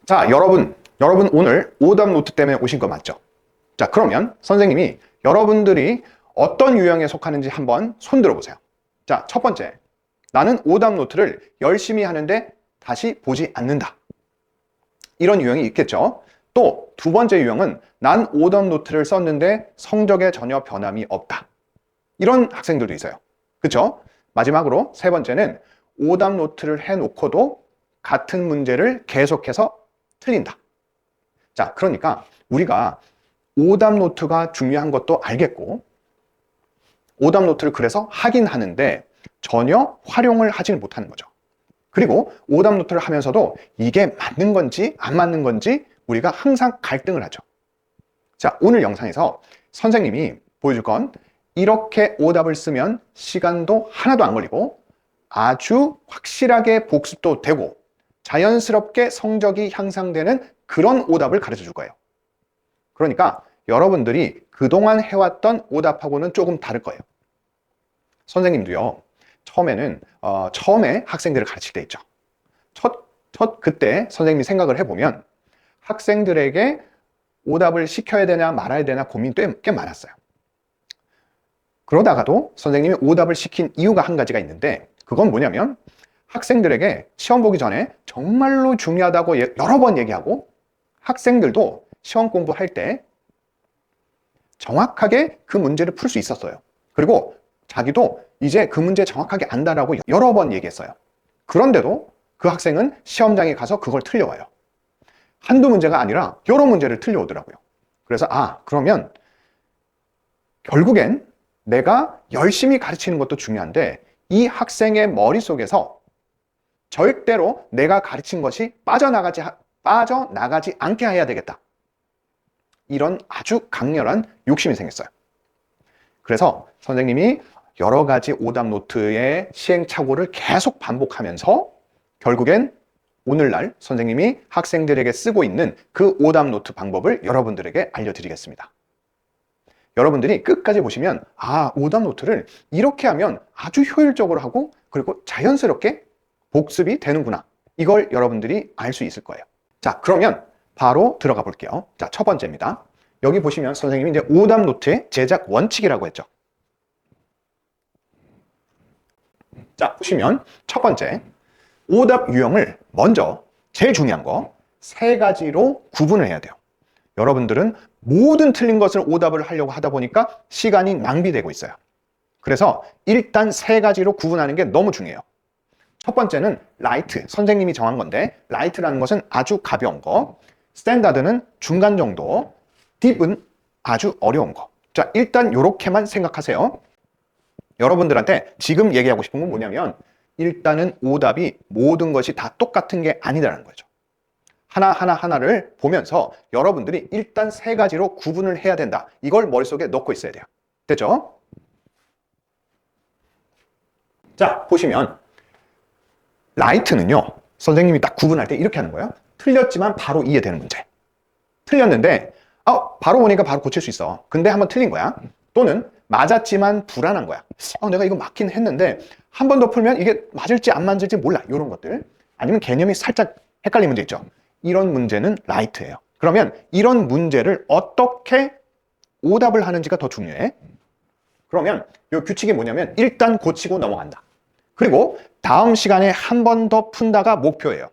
자, 여러분 오늘 오답 노트 때문에 오신 거 맞죠? 자, 그러면 선생님이 여러분들이 어떤 유형에 속하는지 한번 손 들어보세요. 자, 첫 번째, 나는 오답 노트를 열심히 하는데 다시 보지 않는다. 이런 유형이 있겠죠. 또 두 번째 유형은 난 오답 노트를 썼는데 성적에 전혀 변함이 없다. 이런 학생들도 있어요. 그렇죠? 마지막으로 세 번째는 오답 노트를 해놓고도 같은 문제를 계속해서 틀린다. 자, 그러니까 우리가 오답 노트가 중요한 것도 알겠고 오답 노트를 그래서 하긴 하는데 전혀 활용을 하지는 못하는 거죠. 그리고 오답 노트를 하면서도 이게 맞는 건지 안 맞는 건지 우리가 항상 갈등을 하죠. 자, 오늘 영상에서 선생님이 보여줄 건 이렇게 오답을 쓰면 시간도 하나도 안 걸리고 아주 확실하게 복습도 되고 자연스럽게 성적이 향상되는 그런 오답을 가르쳐 줄 거예요. 그러니까 여러분들이 그동안 해왔던 오답하고는 조금 다를 거예요. 선생님도요, 처음에 학생들을 가르칠 때 있죠. 그때 선생님이 생각을 해보면 학생들에게 오답을 시켜야 되나 말아야 되나 고민이 꽤 많았어요. 그러다가도 선생님이 오답을 시킨 이유가 한 가지가 있는데 그건 뭐냐면 학생들에게 시험 보기 전에 정말로 중요하다고 여러 번 얘기하고 학생들도 시험 공부할 때 정확하게 그 문제를 풀 수 있었어요. 그리고 자기도 이제 그 문제 정확하게 안다라고 여러 번 얘기했어요. 그런데도 그 학생은 시험장에 가서 그걸 틀려와요. 한두 문제가 아니라 여러 문제를 틀려오더라고요. 그래서 그러면 결국엔 내가 열심히 가르치는 것도 중요한데 이 학생의 머릿속에서 절대로 내가 가르친 것이 빠져나가지 않게 해야 되겠다. 이런 아주 강렬한 욕심이 생겼어요. 그래서 선생님이 여러 가지 오답 노트의 시행착오를 계속 반복하면서 결국엔 오늘날 선생님이 학생들에게 쓰고 있는 그 오답 노트 방법을 여러분들에게 알려드리겠습니다. 여러분들이 끝까지 보시면 오답 노트를 이렇게 하면 아주 효율적으로 하고 그리고 자연스럽게 복습이 되는구나. 이걸 여러분들이 알 수 있을 거예요. 자, 그러면 바로 들어가 볼게요. 자, 첫 번째입니다. 여기 보시면 선생님이 이제 오답 노트의 제작 원칙이라고 했죠. 자, 보시면 첫 번째, 오답 유형을 먼저 제일 중요한 거 세 가지로 구분을 해야 돼요. 여러분들은 모든 틀린 것을 오답을 하려고 하다 보니까 시간이 낭비되고 있어요. 그래서 일단 세 가지로 구분하는 게 너무 중요해요. 첫 번째는 라이트, 선생님이 정한 건데 라이트라는 것은 아주 가벼운 거, 스탠다드는 중간 정도, 딥은 아주 어려운 거. 자, 일단 이렇게만 생각하세요. 여러분들한테 지금 얘기하고 싶은 건 뭐냐면 일단은 오답이 모든 것이 다 똑같은 게 아니라는 거죠. 하나를 보면서 여러분들이 일단 세 가지로 구분을 해야 된다. 이걸 머릿속에 넣고 있어야 돼요. 됐죠? 자, 보시면 라이트는요, 선생님이 딱 구분할 때 이렇게 하는 거예요. 틀렸지만 바로 이해되는 문제. 틀렸는데 바로 오니까 바로 고칠 수 있어. 근데 한번 틀린 거야. 또는 맞았지만 불안한 거야. 내가 이거 맞긴 했는데 한 번 더 풀면 이게 맞을지 안 맞을지 몰라. 이런 것들. 아니면 개념이 살짝 헷갈린 문제 있죠. 이런 문제는 라이트예요. 그러면 이런 문제를 어떻게 오답을 하는지가 더 중요해. 그러면 이 규칙이 뭐냐면 일단 고치고 넘어간다. 그리고 다음 시간에 한 번 더 푼다가 목표예요.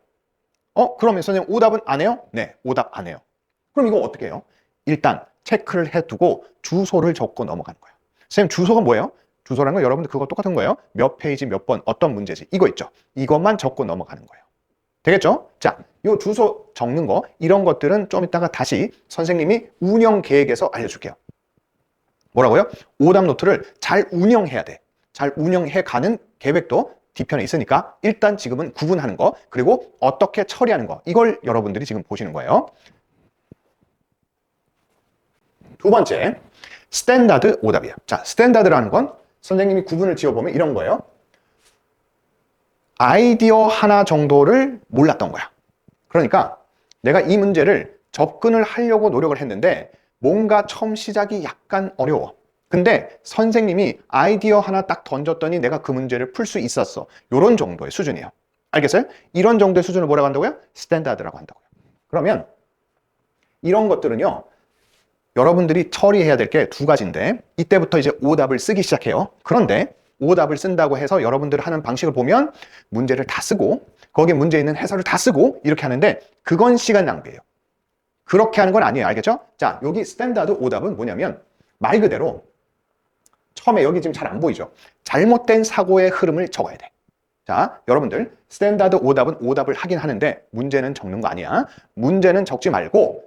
그러면 선생님 오답은 안 해요? 네, 오답 안 해요. 그럼 이거 어떻게 해요? 일단 체크를 해두고 주소를 적고 넘어가는 거예요. 선생님 주소가 뭐예요? 주소라는 건 여러분들 그거 똑같은 거예요. 몇 페이지 몇 번 어떤 문제지 이거 있죠. 이것만 적고 넘어가는 거예요. 되겠죠? 자, 요 주소 적는 거 이런 것들은 좀 이따가 다시 선생님이 운영 계획에서 알려줄게요. 뭐라고요? 오답 노트를 잘 운영해야 돼. 잘 운영해가는 계획도 뒤편에 있으니까 일단 지금은 구분하는 거 그리고 어떻게 처리하는 거 이걸 여러분들이 지금 보시는 거예요. 두 번째, 스탠다드 오답이에요. 자, 스탠다드라는 건 선생님이 구분을 지어보면 이런 거예요. 아이디어 하나 정도를 몰랐던 거야. 그러니까 내가 이 문제를 접근을 하려고 노력을 했는데 뭔가 처음 시작이 약간 어려워. 근데 선생님이 아이디어 하나 딱 던졌더니 내가 그 문제를 풀 수 있었어. 이런 정도의 수준이에요. 알겠어요? 이런 정도의 수준을 뭐라고 한다고요? 스탠다드라고 한다고요. 그러면 이런 것들은요, 여러분들이 처리해야 될 게 두 가지인데 이때부터 이제 오답을 쓰기 시작해요. 그런데 오답을 쓴다고 해서 여러분들 하는 방식을 보면 문제를 다 쓰고 거기에 문제 있는 해설을 다 쓰고 이렇게 하는데 그건 시간 낭비예요. 그렇게 하는 건 아니에요. 알겠죠? 자, 여기 스탠다드 오답은 뭐냐면 말 그대로 처음에 여기 지금 잘 안 보이죠? 잘못된 사고의 흐름을 적어야 돼. 자, 여러분들 스탠다드 오답은 오답을 하긴 하는데 문제는 적는 거 아니야. 문제는 적지 말고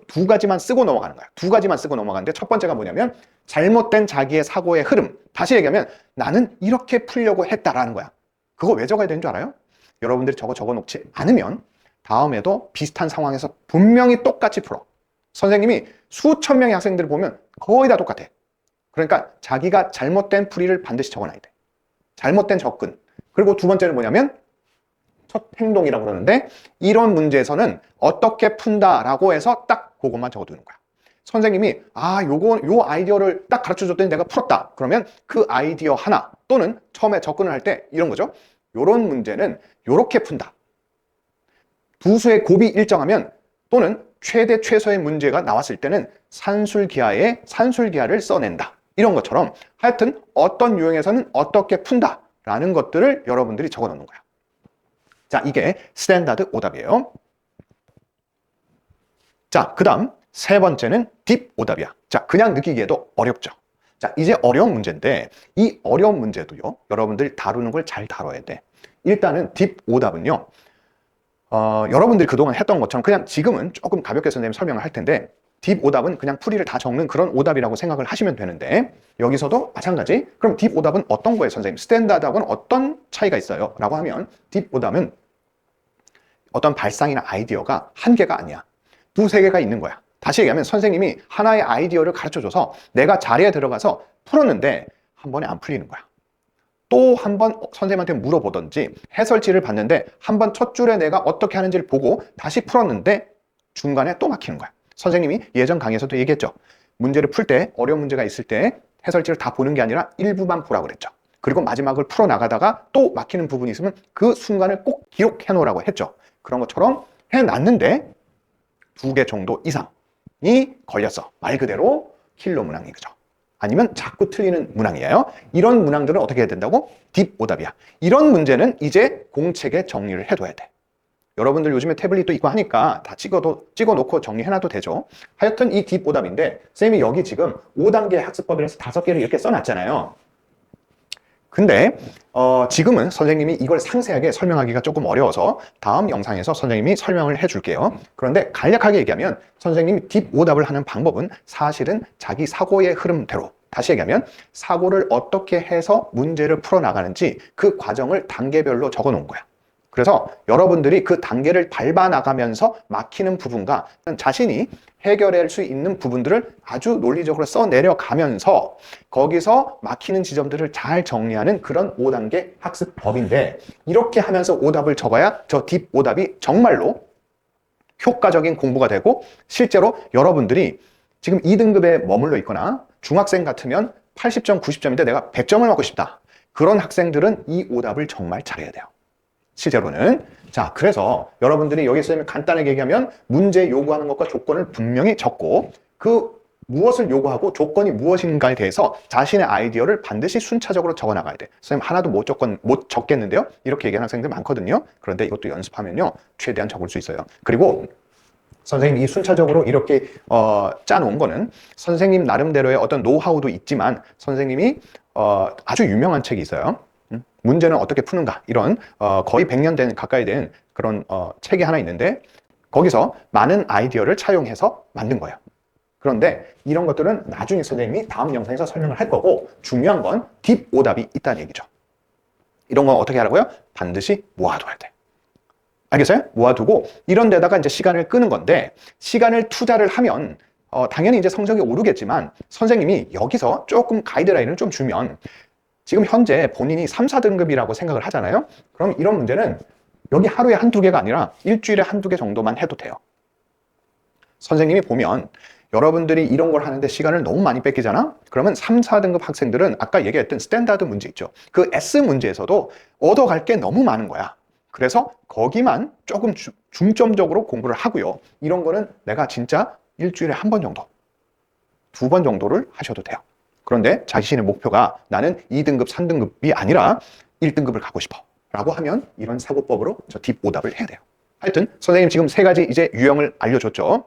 두 가지만 쓰고 넘어가는 거야. 두 가지만 쓰고 넘어가는데 첫 번째가 뭐냐면 잘못된 자기의 사고의 흐름. 다시 얘기하면 나는 이렇게 풀려고 했다라는 거야. 그거 왜 적어야 되는 줄 알아요? 여러분들이 적어놓지 않으면 다음에도 비슷한 상황에서 분명히 똑같이 풀어. 선생님이 수천 명의 학생들을 보면 거의 다 똑같아. 그러니까 자기가 잘못된 풀이를 반드시 적어놔야 돼. 잘못된 접근. 그리고 두 번째는 뭐냐면 첫 행동이라고 그러는데 이런 문제에서는 어떻게 푼다라고 해서 딱 그것만 적어두는 거야. 선생님이 요 아이디어를 딱 가르쳐줬더니 내가 풀었다. 그러면 그 아이디어 하나 또는 처음에 접근을 할 때 이런 거죠. 요런 문제는 요렇게 푼다. 두 수의 곱이 일정하면 또는 최대 최소의 문제가 나왔을 때는 산술기하에 산술기하를 써낸다. 이런 것처럼 하여튼 어떤 유형에서는 어떻게 푼다 라는 것들을 여러분들이 적어 놓는 거야. 자, 이게 스탠다드 오답이에요. 자, 그 다음 세 번째는 딥 오답이야. 자, 그냥 느끼기에도 어렵죠. 자, 이제 어려운 문제인데 이 어려운 문제도요, 여러분들 다루는 걸 잘 다뤄야 돼. 일단은 딥 오답은요, 여러분들이 그동안 했던 것처럼 그냥 지금은 조금 가볍게 선생님이 설명을 할 텐데 딥 오답은 그냥 풀이를 다 적는 그런 오답이라고 생각을 하시면 되는데 여기서도 마찬가지. 그럼 딥 오답은 어떤 거예요, 선생님? 스탠다드하고는 어떤 차이가 있어요? 라고 하면 딥 오답은 어떤 발상이나 아이디어가 한 개가 아니야. 두세 개가 있는 거야. 다시 얘기하면 선생님이 하나의 아이디어를 가르쳐줘서 내가 자리에 들어가서 풀었는데 한 번에 안 풀리는 거야. 또 한 번 선생님한테 물어보던지 해설지를 봤는데 한 번 첫 줄에 내가 어떻게 하는지를 보고 다시 풀었는데 중간에 또 막히는 거야. 선생님이 예전 강의에서도 얘기했죠. 문제를 풀 때 어려운 문제가 있을 때 해설지를 다 보는 게 아니라 일부만 보라고 그랬죠. 그리고 마지막을 풀어나가다가 또 막히는 부분이 있으면 그 순간을 꼭 기록해 놓으라고 했죠. 그런 것처럼 해놨는데 2개 정도 이상이 걸렸어. 말 그대로 킬러 문항이 그죠. 아니면 자꾸 틀리는 문항이에요. 이런 문항들은 어떻게 해야 된다고? 딥 오답이야. 이런 문제는 이제 공책에 정리를 해둬야 돼. 여러분들 요즘에 태블릿도 있고 하니까 다 찍어놓고 정리해놔도 되죠. 하여튼 이 딥 오답인데 쌤이 여기 지금 5단계 학습법이라서 5개를 이렇게 써놨잖아요. 근데 지금은 선생님이 이걸 상세하게 설명하기가 조금 어려워서 다음 영상에서 선생님이 설명을 해줄게요. 그런데 간략하게 얘기하면 선생님이 딥 오답을 하는 방법은 사실은 자기 사고의 흐름대로, 다시 얘기하면 사고를 어떻게 해서 문제를 풀어나가는지 그 과정을 단계별로 적어 놓은 거야. 그래서 여러분들이 그 단계를 밟아 나가면서 막히는 부분과 자신이 해결할 수 있는 부분들을 아주 논리적으로 써 내려가면서 거기서 막히는 지점들을 잘 정리하는 그런 5단계 학습법인데 이렇게 하면서 오답을 적어야 저 딥 오답이 정말로 효과적인 공부가 되고 실제로 여러분들이 지금 2등급에 머물러 있거나 중학생 같으면 80점, 90점인데 내가 100점을 맞고 싶다. 그런 학생들은 이 오답을 정말 잘해야 돼요. 실제로는. 자, 그래서 여러분들이 여기서 간단하게 얘기하면 문제 요구하는 것과 조건을 분명히 적고 그 무엇을 요구하고 조건이 무엇인가에 대해서 자신의 아이디어를 반드시 순차적으로 적어 나가야 돼. 선생님 하나도 못 적겠는데요? 이렇게 얘기하는 학생들 많거든요. 그런데 이것도 연습하면요 최대한 적을 수 있어요. 그리고 선생님이 순차적으로 이렇게 짜놓은 거는 선생님 나름대로의 어떤 노하우도 있지만 선생님이 아주 유명한 책이 있어요. 문제는 어떻게 푸는가 이런 거의 100년 된 가까이 된 그런 책이 하나 있는데 거기서 많은 아이디어를 차용해서 만든 거예요. 그런데 이런 것들은 나중에 선생님이 다음 영상에서 설명을 할 거고 중요한 건 딥 오답이 있다는 얘기죠. 이런 건 어떻게 하라고요? 반드시 모아둬야 돼. 알겠어요? 모아두고 이런 데다가 이제 시간을 끄는 건데 시간을 투자를 하면 당연히 이제 성적이 오르겠지만 선생님이 여기서 조금 가이드라인을 좀 주면 지금 현재 본인이 3, 4등급이라고 생각을 하잖아요. 그럼 이런 문제는 여기 하루에 한두 개가 아니라 일주일에 한두 개 정도만 해도 돼요. 선생님이 보면 여러분들이 이런 걸 하는데 시간을 너무 많이 뺏기잖아? 그러면 3, 4등급 학생들은 아까 얘기했던 스탠다드 문제 있죠. 그 S 문제에서도 얻어갈 게 너무 많은 거야. 그래서 거기만 조금 중점적으로 공부를 하고요. 이런 거는 내가 진짜 일주일에 한 번 정도, 2번 정도를 하셔도 돼요. 그런데 자신의 목표가 나는 2등급, 3등급이 아니라 1등급을 가고 싶어 라고 하면 이런 사고법으로 저 딥 오답을 해야 돼요. 하여튼 선생님 지금 3가지 이제 유형을 알려줬죠.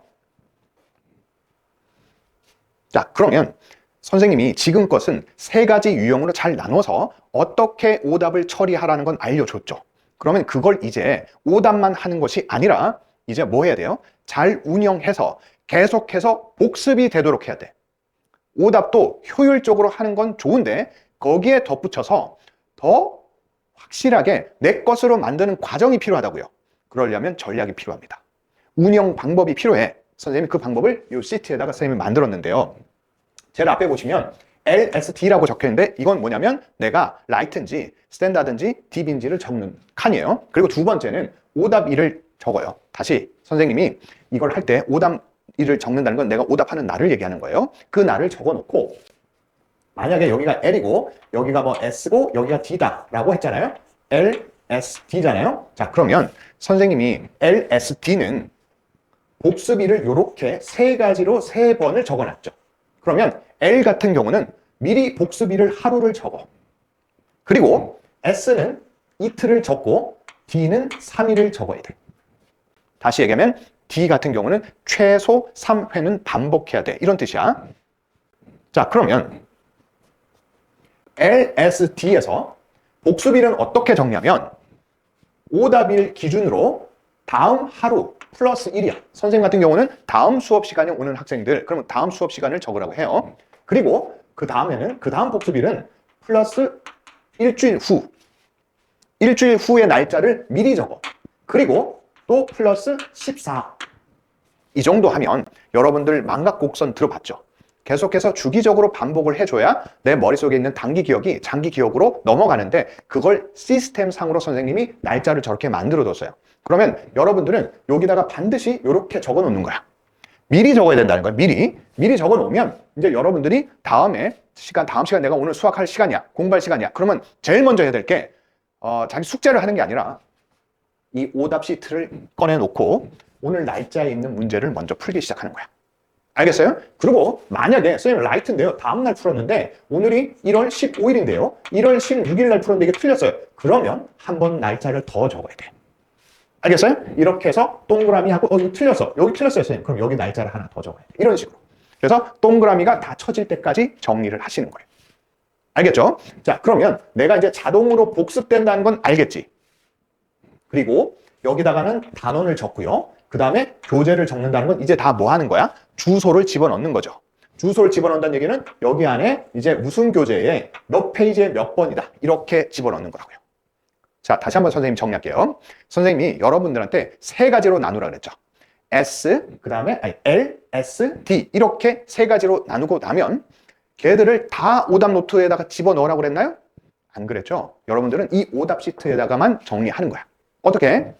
자, 그러면 선생님이 지금 것은 3가지 유형으로 잘 나눠서 어떻게 오답을 처리하라는 건 알려줬죠. 그러면 그걸 이제 오답만 하는 것이 아니라 이제 뭐 해야 돼요? 잘 운영해서 계속해서 복습이 되도록 해야 돼. 오답도 효율적으로 하는 건 좋은데 거기에 덧붙여서 더 확실하게 내 것으로 만드는 과정이 필요하다고요. 그러려면 전략이 필요합니다. 운영 방법이 필요해. 선생님이 그 방법을 이 시트에다가 선생님이 만들었는데요. 제일 앞에 보시면 LSD라고 적혀있는데 이건 뭐냐면 내가 라이트인지 스탠다드인지 딥인지를 적는 칸이에요. 그리고 두 번째는 오답 1을 적어요. 다시 선생님이 이걸 할 때 오답 1을 적는다는 건 내가 오답하는 날을 얘기하는 거예요. 그 날을 적어놓고 만약에 여기가 L이고 여기가 뭐 S고 여기가 D다 라고 했잖아요. LSD잖아요. 자, 그러면 선생님이 LSD는 복습일을 이렇게 3가지로 3번을 적어놨죠. 그러면 L 같은 경우는 미리 복습일을 하루를 적어. 그리고 S는 이틀을 적고 D는 3일을 적어야 돼. 다시 얘기하면 D 같은 경우는 최소 3회는 반복해야 돼. 이런 뜻이야. 자, 그러면 LSD에서 복습일은 어떻게 적냐면 오답일 기준으로 다음 하루 플러스 1이야. 선생님 같은 경우는 다음 수업 시간에 오는 학생들, 그러면 다음 수업 시간을 적으라고 해요. 그리고 그 다음에는, 그 다음 복습일은 플러스 일주일 후. 일주일 후의 날짜를 미리 적어. 그리고 또 플러스 14. 이 정도 하면 여러분들 망각곡선 들어봤죠? 계속해서 주기적으로 반복을 해줘야 내 머릿속에 있는 단기 기억이 장기 기억으로 넘어가는데 그걸 시스템상으로 선생님이 날짜를 저렇게 만들어뒀어요. 그러면 여러분들은 여기다가 반드시 이렇게 적어 놓는 거야. 미리 적어야 된다는 거야. 미리 적어 놓으면 이제 여러분들이 다음 시간 내가 오늘 수학할 시간이야. 공부할 시간이야. 그러면 제일 먼저 해야 될 게 자기 숙제를 하는 게 아니라 이 오답 시트를 꺼내놓고 오늘 날짜에 있는 문제를 먼저 풀기 시작하는 거야. 알겠어요? 그리고 만약에 선생님 라이트인데요. 다음날 풀었는데 오늘이 1월 15일인데요. 1월 16일 날 풀었는데 이게 틀렸어요. 그러면 한 번 날짜를 더 적어야 돼. 알겠어요? 이렇게 해서 동그라미하고 여기 틀렸어. 여기 틀렸어요, 선생님. 그럼 여기 날짜를 하나 더 적어야 돼. 이런 식으로. 그래서 동그라미가 다 쳐질 때까지 정리를 하시는 거예요. 알겠죠? 자, 그러면 내가 이제 자동으로 복습된다는 건 알겠지? 그리고 여기다가는 단원을 적고요. 그 다음에 교재를 적는다는 건 이제 다 뭐 하는 거야? 주소를 집어넣는 거죠. 주소를 집어넣는다는 얘기는 여기 안에 이제 무슨 교재에 몇 페이지에 몇 번이다. 이렇게 집어넣는 거라고요. 자, 다시 한번 선생님 정리할게요. 선생님이 여러분들한테 3가지로 나누라 그랬죠. 그 다음에 L, S, D 이렇게 3가지로 나누고 나면 걔들을 다 오답 노트에다가 집어넣으라고 그랬나요? 안 그랬죠. 여러분들은 이 오답 시트에다가만 정리하는 거야. 어떻게?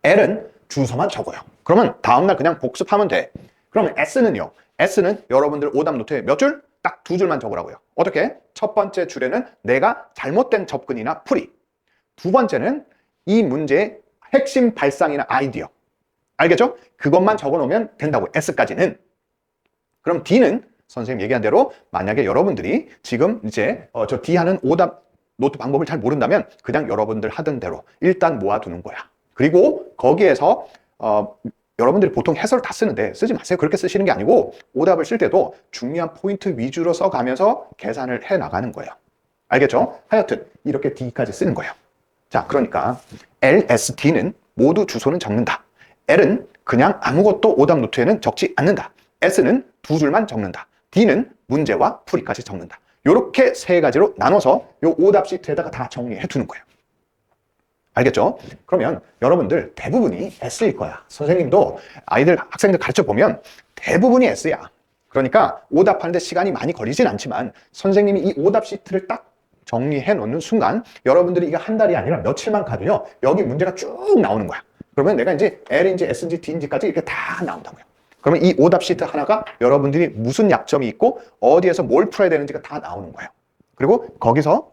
L은 주소만 적어요. 그러면 다음날 그냥 복습하면 돼. 그러면 S는요. S는 여러분들 오답 노트에 몇 줄? 딱 2줄만 적으라고요. 어떻게? 첫 번째 줄에는 내가 잘못된 접근이나 풀이. 두 번째는 이 문제의 핵심 발상이나 아이디어. 알겠죠? 그것만 적어놓으면 된다고. S까지는. 그럼 D는 선생님 얘기한 대로 만약에 여러분들이 지금 이제 저 D 하는 오답 노트 방법을 잘 모른다면 그냥 여러분들 하던 대로 일단 모아두는 거야. 그리고 거기에서 여러분들이 보통 해설을 다 쓰는데 쓰지 마세요. 그렇게 쓰시는 게 아니고 오답을 쓸 때도 중요한 포인트 위주로 써가면서 계산을 해나가는 거예요. 알겠죠? 하여튼 이렇게 D까지 쓰는 거예요. 자, 그러니까 LSD는 모두 주소는 적는다. L은 그냥 아무것도 오답 노트에는 적지 않는다. S는 2줄만 적는다. D는 문제와 풀이까지 적는다. 이렇게 3가지로 나눠서 이 오답 시트에다가 다 정리해 두는 거예요. 알겠죠? 그러면 여러분들 대부분이 S일 거야. 선생님도 아이들, 학생들 가르쳐 보면 대부분이 S야. 그러니까 오답하는데 시간이 많이 걸리진 않지만 선생님이 이 오답 시트를 딱 정리해 놓는 순간 여러분들이 이거 한 달이 아니라 며칠만 가도요. 여기 문제가 쭉 나오는 거야. 그러면 내가 이제 L인지 S인지 D인지까지 이렇게 다 나온다고요. 그러면 이 오답 시트 하나가 여러분들이 무슨 약점이 있고 어디에서 뭘 풀어야 되는지가 다 나오는 거예요. 그리고 거기서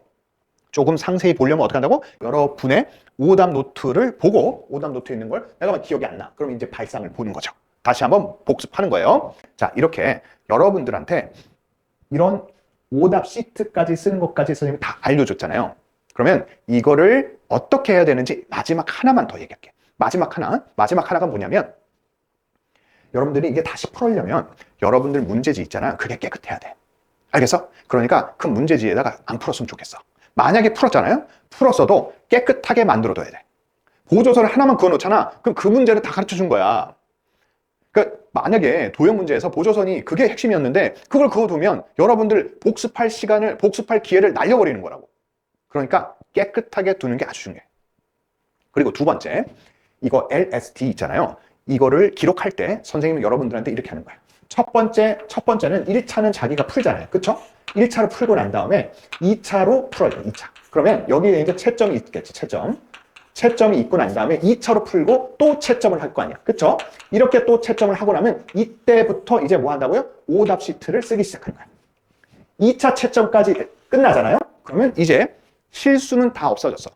조금 상세히 보려면 어떻게 한다고? 여러분의 오답 노트를 보고 오답 노트에 있는 걸 내가 막 기억이 안 나. 그럼 이제 발상을 보는 거죠. 다시 한번 복습하는 거예요. 자, 이렇게 여러분들한테 이런 오답 시트까지 쓰는 것까지 선생님이 다 알려줬잖아요. 그러면 이거를 어떻게 해야 되는지 마지막 하나만 더 얘기할게. 마지막 하나가 뭐냐면 여러분들이 이게 다시 풀으려면 여러분들 문제지 있잖아요. 그게 깨끗해야 돼. 알겠어? 그러니까 그 문제지에다가 안 풀었으면 좋겠어. 만약에 풀었잖아요? 풀었어도 깨끗하게 만들어둬야 돼. 보조서를 하나만 그어놓잖아? 그럼 그 문제를 다 가르쳐준 거야. 그러니까 만약에 도형 문제에서 보조선이 그게 핵심이었는데 그걸 그어두면 여러분들 복습할 기회를 날려버리는 거라고. 그러니까 깨끗하게 두는 게 아주 중요해. 그리고 두 번째, 이거 LSD 있잖아요. 이거를 기록할 때 선생님은 여러분들한테 이렇게 하는 거예요. 첫 번째는 1차는 자기가 풀잖아요. 그쵸? 1차로 풀고 난 다음에 2차로 풀어요. 2차. 그러면 여기에 이제 채점이 있겠지. 채점이 있고 난 다음에 2차로 풀고 또 채점을 할 거 아니야. 그쵸? 이렇게 또 채점을 하고 나면 이때부터 이제 뭐 한다고요? 오답 시트를 쓰기 시작하는 거야. 2차 채점까지 끝나잖아요? 그러면 이제 실수는 다 없어졌어.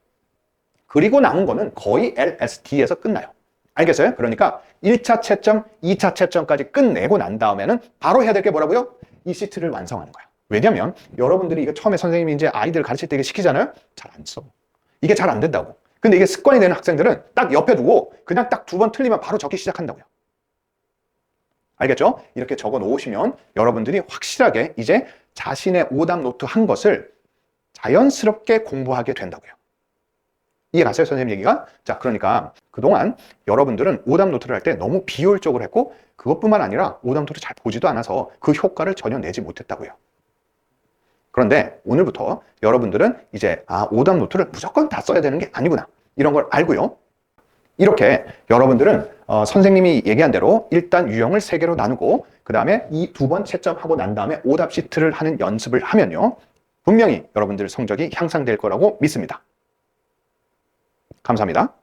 그리고 남은 거는 거의 LSD에서 끝나요. 알겠어요? 그러니까 1차 채점, 2차 채점까지 끝내고 난 다음에는 바로 해야 될 게 뭐라고요? 이 시트를 완성하는 거야. 왜냐면 여러분들이 이거 처음에 선생님이 이제 아이들 가르칠 때 이게 시키잖아요? 잘 안 써. 이게 잘 안 된다고. 근데 이게 습관이 되는 학생들은 딱 옆에 두고 그냥 딱 2번 틀리면 바로 적기 시작한다고요. 알겠죠? 이렇게 적어 놓으시면 여러분들이 확실하게 이제 자신의 오답 노트 한 것을 자연스럽게 공부하게 된다고요. 이해 가세요, 선생님 얘기가? 자, 그러니까 그동안 여러분들은 오답 노트를 할 때 너무 비효율적으로 했고 그것뿐만 아니라 오답 노트를 잘 보지도 않아서 그 효과를 전혀 내지 못했다고요. 그런데 오늘부터 여러분들은 이제 오답 노트를 무조건 다 써야 되는 게 아니구나. 이런 걸 알고요. 이렇게 여러분들은 선생님이 얘기한 대로 일단 유형을 3개로 나누고 그 다음에 이 2번 채점하고 난 다음에 오답 시트를 하는 연습을 하면요. 분명히 여러분들 성적이 향상될 거라고 믿습니다. 감사합니다.